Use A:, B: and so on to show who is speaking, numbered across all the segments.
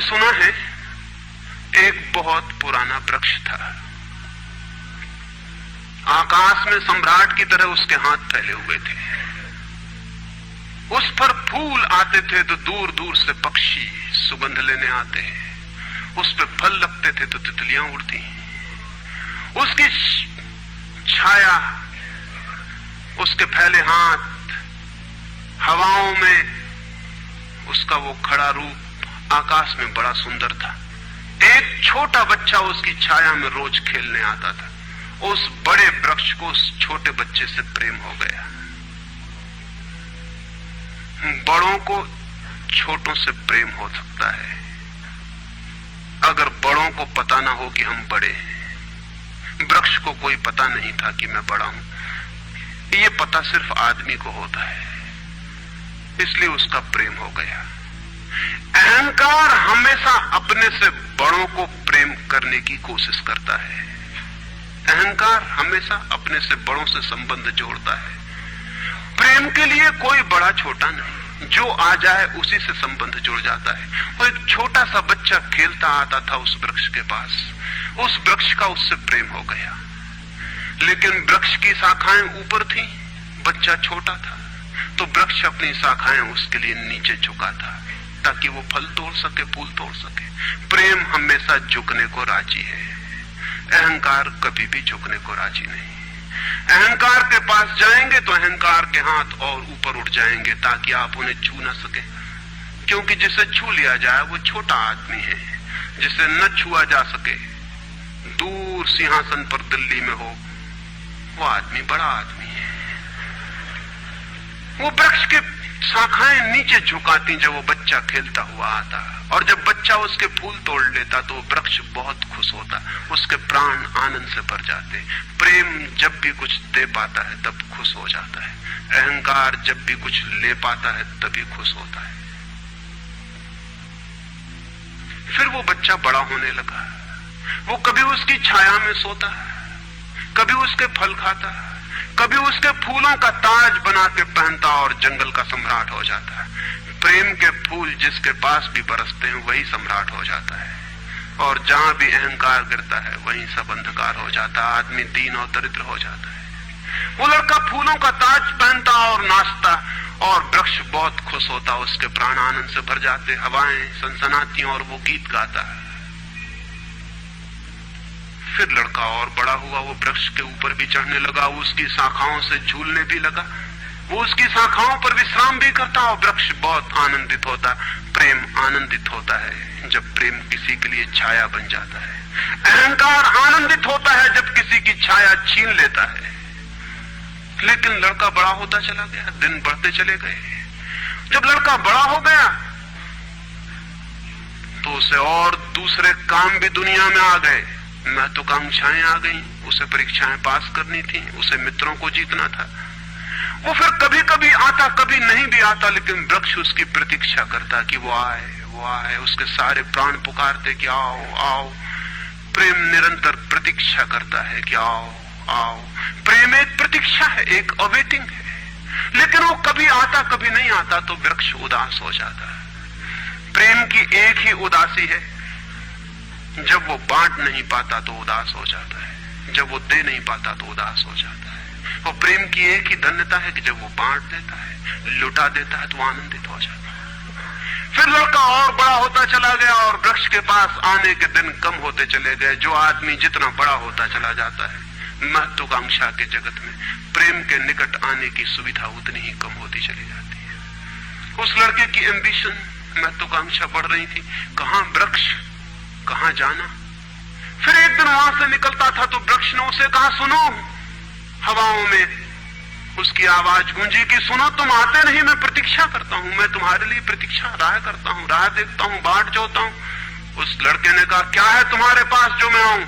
A: आपने सुना है एक बहुत पुराना वृक्ष था। आकाश में सम्राट की तरह उसके हाथ फैले हुए थे। उस पर फूल आते थे तो दूर दूर से पक्षी सुगंध लेने आते। उस पर फल लगते थे तो तितलियां उड़ती। उसकी छाया, उसके फैले हाथ, हवाओं में उसका वो खड़ा रूप आकाश में बड़ा सुंदर था। एक छोटा बच्चा उसकी छाया में रोज खेलने आता था। उस बड़े वृक्ष को उस छोटे बच्चे से प्रेम हो गया। बड़ों को छोटों से प्रेम हो सकता है अगर बड़ों को पता ना हो कि हम बड़े हैं। वृक्ष को कोई पता नहीं था कि मैं बड़ा हूं। ये पता सिर्फ आदमी को होता है, इसलिए उसका प्रेम हो गया। अहंकार हमेशा अपने से बड़ों को प्रेम करने की कोशिश करता है। अहंकार हमेशा अपने से बड़ों से संबंध जोड़ता है। प्रेम के लिए कोई बड़ा छोटा नहीं, जो आ जाए उसी से संबंध जुड़ जाता है। वो एक छोटा सा बच्चा खेलता आता था उस वृक्ष के पास, उस वृक्ष का उससे प्रेम हो गया। लेकिन वृक्ष की शाखाएं ऊपर थी, बच्चा छोटा था, तो वृक्ष अपनी शाखाएं उसके लिए नीचे झुका था ताकि वो फल तोड़ सके, फूल तोड़ सके। प्रेम हमेशा झुकने को राजी है, अहंकार कभी भी झुकने को राजी नहीं। अहंकार के पास जाएंगे तो अहंकार के हाथ और ऊपर उठ जाएंगे ताकि आप उन्हें छू न सके, क्योंकि जिसे छू लिया जाए वो छोटा आदमी है। जिसे न छुआ जा सके, दूर सिंहासन पर दिल्ली में हो, वो आदमी बड़ा आदमी है। वो वृक्ष के शाखाएं नीचे झुकाती जब वो बच्चा खेलता हुआ आता, और जब बच्चा उसके फूल तोड़ लेता तो वृक्ष बहुत खुश होता, उसके प्राण आनंद से भर जाते। प्रेम जब भी कुछ दे पाता है तब खुश हो जाता है, अहंकार जब भी कुछ ले पाता है तभी खुश होता है। फिर वो बच्चा बड़ा होने लगा। वो कभी उसकी छाया में सोता, कभी उसके फल खाता, कभी उसके फूलों का ताज बना के पहनता और जंगल का सम्राट हो जाता है। प्रेम के फूल जिसके पास भी बरसते हैं वही सम्राट हो जाता है, और जहां भी अहंकार गिरता है वहीं सब अंधकार हो जाता है, आदमी दीन और दरिद्र हो जाता है। वो लड़का फूलों का ताज पहनता और नाचता, और वृक्ष बहुत खुश होता, उसके प्राण आनंद से भर जाते, हवाएं सनसनाती और वो गीत गाता है। फिर लड़का और बड़ा हुआ, वो वृक्ष के ऊपर भी चढ़ने लगा, उसकी शाखाओं से झूलने भी लगा, वो उसकी शाखाओं पर विश्राम भी करता, और वृक्ष बहुत आनंदित होता। प्रेम आनंदित होता है जब प्रेम किसी के लिए छाया बन जाता है। अहंकार आनंदित होता है जब किसी की छाया छीन लेता है। लेकिन लड़का बड़ा होता चला गया, दिन बढ़ते चले गए। जब लड़का बड़ा हो गया तो उसे और दूसरे काम भी दुनिया में आ गए, महत्वाकांक्षाएं आ गई, उसे परीक्षाएं पास करनी थी, उसे मित्रों को जीतना था। वो फिर कभी कभी आता, कभी नहीं भी आता, लेकिन वृक्ष उसकी प्रतीक्षा करता कि वो आए, वो आए। उसके सारे प्राण पुकारते कि आओ आओ। प्रेम निरंतर प्रतीक्षा करता है कि आओ आओ। प्रेम एक प्रतीक्षा है, एक अवेटिंग है। लेकिन वो कभी आता, कभी नहीं आता, तो वृक्ष उदास हो जाता है। प्रेम की एक ही उदासी है, जब वो बांट नहीं पाता तो उदास हो जाता है, जब वो दे नहीं पाता तो उदास हो जाता है। और प्रेम की एक ही धन्यता है कि जब वो बांट देता है, लुटा देता है, तो आनंदित हो जाता है। फिर लड़का और बड़ा होता चला गया, और वृक्ष के पास आने के दिन कम होते चले गए। जो आदमी जितना बड़ा होता चला जाता है महत्वाकांक्षा के जगत में, प्रेम के निकट आने की सुविधा उतनी ही कम होती चली जाती है। उस लड़के की एम्बिशन, महत्वाकांक्षा बढ़ रही थी, कहां वृक्ष, कहां जाना। फिर एक दिन वहां से निकलता था तो वृक्ष ने उसे कहा, सुनो। हवाओं में उसकी आवाज गूंजी कि सुनो, तुम आते नहीं, मैं प्रतीक्षा करता हूं, मैं तुम्हारे लिए प्रतीक्षा, राह करता हूं, राह देखता हूं, बाट जोता हूं। उस लड़के ने कहा, क्या है तुम्हारे पास जो मैं आऊं?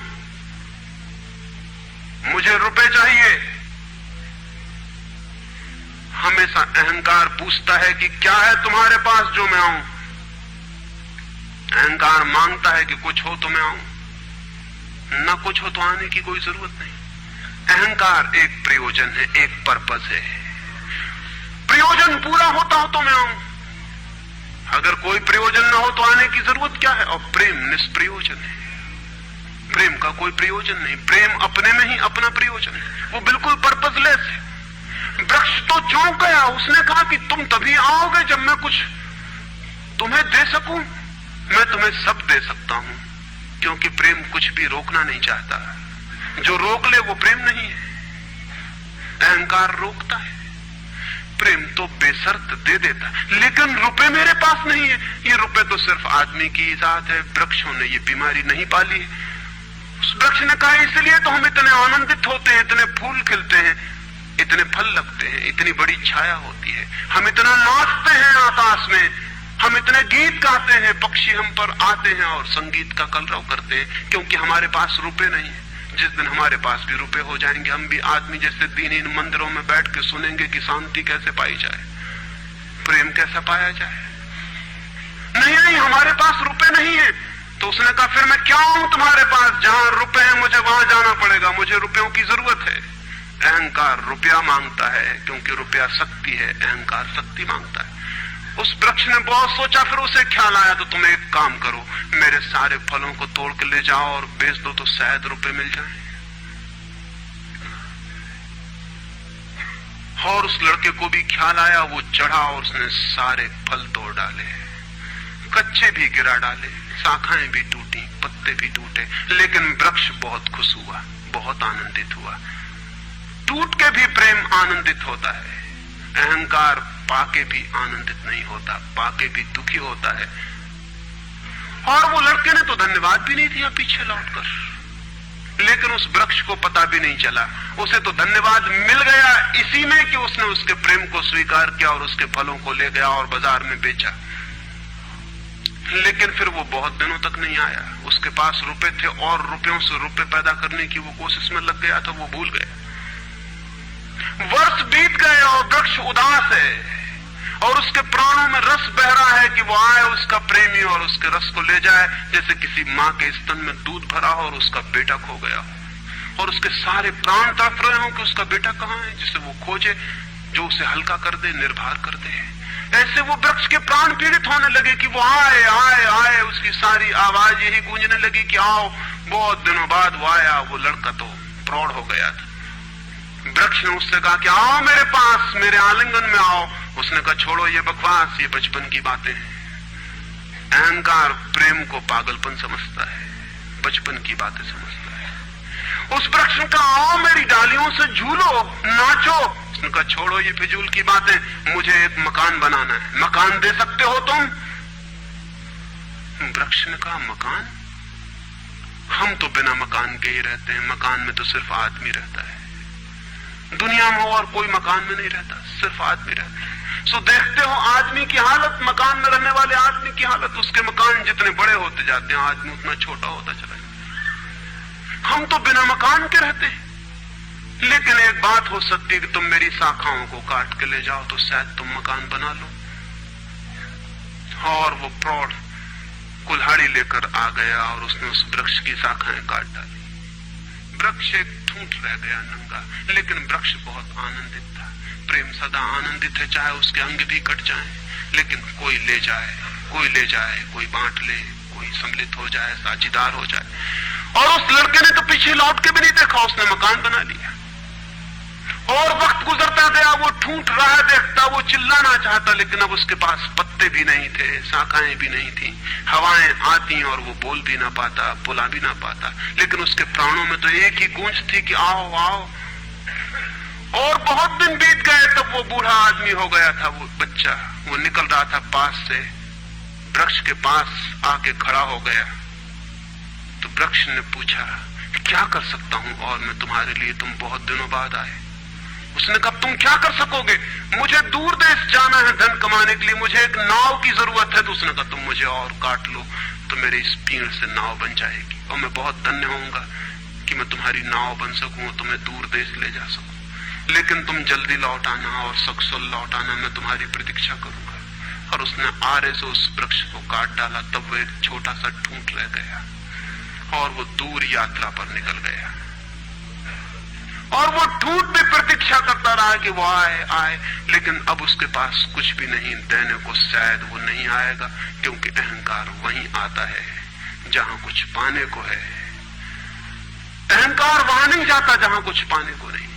A: मुझे रुपए चाहिए। हमेशा अहंकार पूछता है कि क्या है तुम्हारे पास जो मैं आऊं। अहंकार मांगता है कि कुछ हो तो मैं आऊं, न कुछ हो तो आने की कोई जरूरत नहीं। अहंकार एक प्रयोजन है, एक पर्पस है। प्रयोजन पूरा होता हो तो मैं आऊं। अगर कोई प्रयोजन ना हो तो आने की जरूरत क्या है? और प्रेम निष्प्रयोजन है, प्रेम का कोई प्रयोजन नहीं। प्रेम अपने में ही अपना प्रयोजन है, वो बिल्कुल पर्पजलेस है। वृक्ष तो चौंक गया, उसने कहा कि तुम तभी आओगे जब मैं कुछ तुम्हें दे सकूं। मैं तुम्हें सब दे सकता हूं, क्योंकि प्रेम कुछ भी रोकना नहीं चाहता। जो रोक ले वो प्रेम नहीं है। अहंकार रोकता है, प्रेम तो बेशर्त दे देता है। लेकिन रुपए मेरे पास नहीं है। ये रुपए तो सिर्फ आदमी की इजाद है, वृक्षों ने ये बीमारी नहीं पाली है। उस वृक्ष ने कहा इसलिए तो हम इतने आनंदित होते हैं, इतने फूल खिलते हैं, इतने फल लगते हैं, इतनी बड़ी छाया होती है, हम इतना नाचते हैं आकाश में, हम इतने गीत गाते हैं, पक्षी हम पर आते हैं और संगीत का कलरव करते हैं, क्योंकि हमारे पास रुपए नहीं है। जिस दिन हमारे पास भी रुपए हो जाएंगे, हम भी आदमी जैसे दीनहीन मंदिरों में बैठ के सुनेंगे कि शांति कैसे पाई जाए, प्रेम कैसा पाया जाए। नहीं, हमारे पास रुपए नहीं है। तो उसने कहा फिर मैं क्या हूं तुम्हारे पास? जहां रुपए हैं मुझे वहां जाना पड़ेगा, मुझे रुपयों की जरूरत है। अहंकार रुपया मांगता है, क्योंकि रुपया शक्ति है, अहंकार शक्ति मांगता है। उस वृक्ष ने बहुत सोचा, फिर उसे ख्याल आया तो तुम एक काम करो, मेरे सारे फलों को तोड़ के ले जाओ और बेच दो तो शायद रुपए मिल जाए। और उस लड़के को भी ख्याल आया, वो चढ़ा और उसने सारे फल तोड़ डाले, कच्चे भी गिरा डाले, शाखाएं भी टूटी, पत्ते भी टूटे। लेकिन वृक्ष बहुत खुश हुआ, बहुत आनंदित हुआ। टूट के भी प्रेम आनंदित होता है, अहंकार पाके भी आनंदित नहीं होता, पाके भी दुखी होता है। और वो लड़के ने तो धन्यवाद भी नहीं दिया पीछे लौटकर, लेकिन उस वृक्ष को पता भी नहीं चला। उसे तो धन्यवाद मिल गया इसी में कि उसने उसके प्रेम को स्वीकार किया और उसके फलों को ले गया और बाजार में बेचा। लेकिन फिर वो बहुत दिनों तक नहीं आया। उसके पास रुपए थे और रुपयों से रुपए पैदा करने की वो कोशिश में लग गया था, वो भूल गया। वर्ष बीत गए और वृक्ष उदास है और उसके प्राणों में रस बह रहा है कि वो आए उसका प्रेमी और उसके रस को ले जाए, जैसे किसी माँ के स्तन में दूध भरा हो और उसका बेटा खो गया हो और उसके सारे प्राण तड़प रहे हो कि उसका बेटा कहाँ है, जिसे वो खोजे, जो उसे हल्का कर दे, निर्भर कर दे। ऐसे वो वृक्ष के प्राण पीड़ित होने लगे कि वो आए आए आए, उसकी सारी आवाज यही गूंजने लगी कि आओ। बहुत दिनों बाद वो आया, वो लड़का तो प्रौढ़ हो गया था। वृक्ष ने उससे कहा कि आओ मेरे पास, मेरे आलिंगन में आओ। उसने कहा छोड़ो ये बकवास, ये बचपन की बातें हैं। अहंकार प्रेम को पागलपन समझता है, बचपन की बातें समझता है। उस वृक्ष ने कहा आओ मेरी डालियों से झूलो, नाचो। उसने कहा छोड़ो ये फिजूल की बातें, मुझे एक मकान बनाना है। मकान दे सकते हो तुम? वृक्ष ने कहा मकान? हम तो बिना मकान के ही रहते हैं, मकान में तो सिर्फ आदमी रहता है। दुनिया में और कोई मकान में नहीं रहता, सिर्फ आदमी रहता है। सो देखते हो आदमी की हालत, मकान में रहने वाले आदमी की हालत। उसके मकान जितने बड़े होते जाते हैं, आदमी उतना छोटा होता चला जाता। हम तो बिना मकान के रहते हैं। लेकिन एक बात हो सकती है कि तुम मेरी शाखाओं को काट के ले जाओ तो शायद तुम मकान बना लो। और वो प्रौढ़ कुल्हाड़ी लेकर आ गया और उसने उस वृक्ष की शाखाएं काट डाली। वृक्ष एक ठूंठ रह गया नंगा, लेकिन वृक्ष बहुत आनंदित था। प्रेम सदा आनंदित है, चाहे उसके अंग भी कट जाएं, लेकिन कोई ले जाए, कोई ले जाए, कोई बांट ले, कोई सम्मिलित हो जाए, साझीदार हो जाए। और उस लड़के ने तो पीछे लौट के भी नहीं देखा, उसने मकान बना लिया। और वक्त गुजरता गया, वो ठूंठ रहा देखता, वो चिल्लाना चाहता, लेकिन अब उसके पास पत्ते भी नहीं थे, शाखाएं भी नहीं थी। हवाएं आती और वो बोल भी ना पाता, बुला भी ना पाता, लेकिन उसके प्राणों में तो एक ही गूंज थी कि आओ आओ। और बहुत दिन बीत गए, तब वो बूढ़ा आदमी हो गया था। वो बच्चा वो निकल रहा था पास से, वृक्ष के पास आके खड़ा हो गया। तो वृक्ष ने पूछा क्या कर सकता हूं और मैं तुम्हारे लिए, तुम बहुत दिनों बाद आए। उसने कहा तुम क्या कर सकोगे? मुझे दूर देश जाना है धन कमाने के लिए, मुझे एक नाव की जरूरत है। तो उसने कहा तुम मुझे और काट लो तो मेरे इस पीड़ से नाव बन जाएगी और मैं बहुत धन्य होऊंगा कि मैं तुम्हारी नाव बन सकूं, तुम्हें दूर देश ले जा सकूं। लेकिन तुम जल्दी लौट आना और सकुशल लौट आना, मैं तुम्हारी प्रतीक्षा करूंगा। और उसने आरे से उस वृक्ष को काट डाला। तब वो एक छोटा सा ठूंठ रह गया और वो दूर यात्रा पर निकल गया। और वो ठूठ भी प्रतीक्षा करता रहा कि वो आए आए, लेकिन अब उसके पास कुछ भी नहीं देने को, शायद वो नहीं आएगा, क्योंकि अहंकार वहीं आता है जहां कुछ पाने को है। अहंकार वहां नहीं जाता जहां कुछ पाने को नहीं है।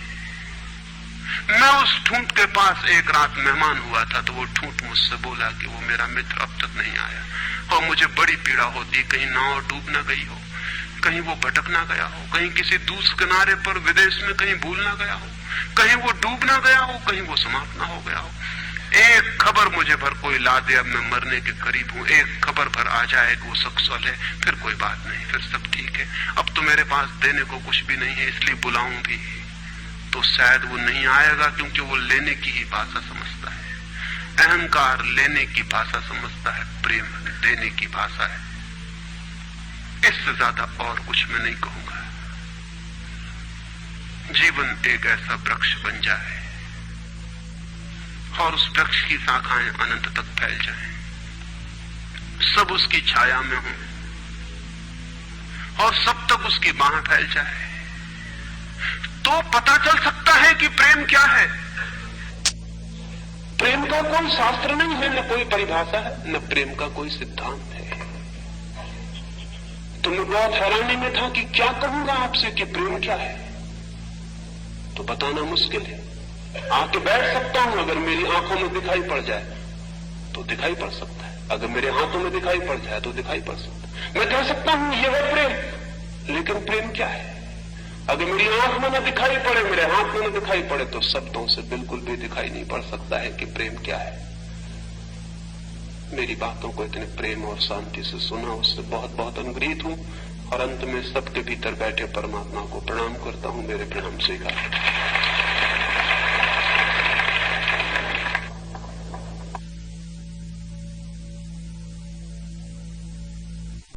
A: मैं उस ठूंठ के पास एक रात मेहमान हुआ था, तो वो ठूंठ मुझसे बोला कि वो मेरा मित्र अब तक नहीं आया, और मुझे बड़ी पीड़ा होती, कहीं नाव डूब ना गई हो, कहीं वो भटक ना गया हो, कहीं किसी दूसरे किनारे पर विदेश में कहीं भूल ना गया हो, कहीं वो डूब ना गया हो, कहीं वो समाप्त ना हो गया हो। एक खबर मुझे भर कोई ला दे, अब मैं मरने के करीब हूं, एक खबर भर आ जाए कि वो सकुशल है, फिर कोई बात नहीं, फिर सब ठीक है। अब तो मेरे पास देने को कुछ भी नहीं है, इसलिए बुलाऊं भी तो शायद वो नहीं आएगा, क्योंकि वो लेने की ही भाषा समझता है। अहंकार लेने की भाषा समझता है, प्रेम देने की भाषा है। इससे ज्यादा और कुछ मैं नहीं कहूंगा। जीवन एक ऐसा वृक्ष बन जाए और उस वृक्ष की शाखाएं अनंत तक फैल जाएं, सब उसकी छाया में हो और सब तक उसकी बाह फैल जाए, तो पता चल सकता है कि प्रेम क्या है। प्रेम का कोई शास्त्र नहीं है, न कोई परिभाषा है, न प्रेम का कोई सिद्धांत है। तो मैं बहुत हैरानी में था कि क्या कहूंगा आपसे कि प्रेम क्या है, तो बताना मुश्किल है। आके बैठ सकता हूं, अगर मेरी आंखों में दिखाई पड़ जाए तो दिखाई पड़ सकता है, अगर मेरे हाथों में दिखाई पड़ जाए तो दिखाई पड़ सकता है। मैं कह सकता हूं ये है प्रेम, लेकिन प्रेम क्या है? अगर मेरी आंख में न दिखाई पड़े, मेरे हाथ में न दिखाई पड़े, तो शब्दों से बिल्कुल भी दिखाई नहीं पड़ सकता है कि प्रेम क्या है। मेरी बातों को इतने प्रेम और शांति से सुना, उससे बहुत बहुत अनुग्रहित हूं, और अंत में सबके भीतर बैठे परमात्मा को प्रणाम करता हूं। मेरे प्रणाम स्वीकार।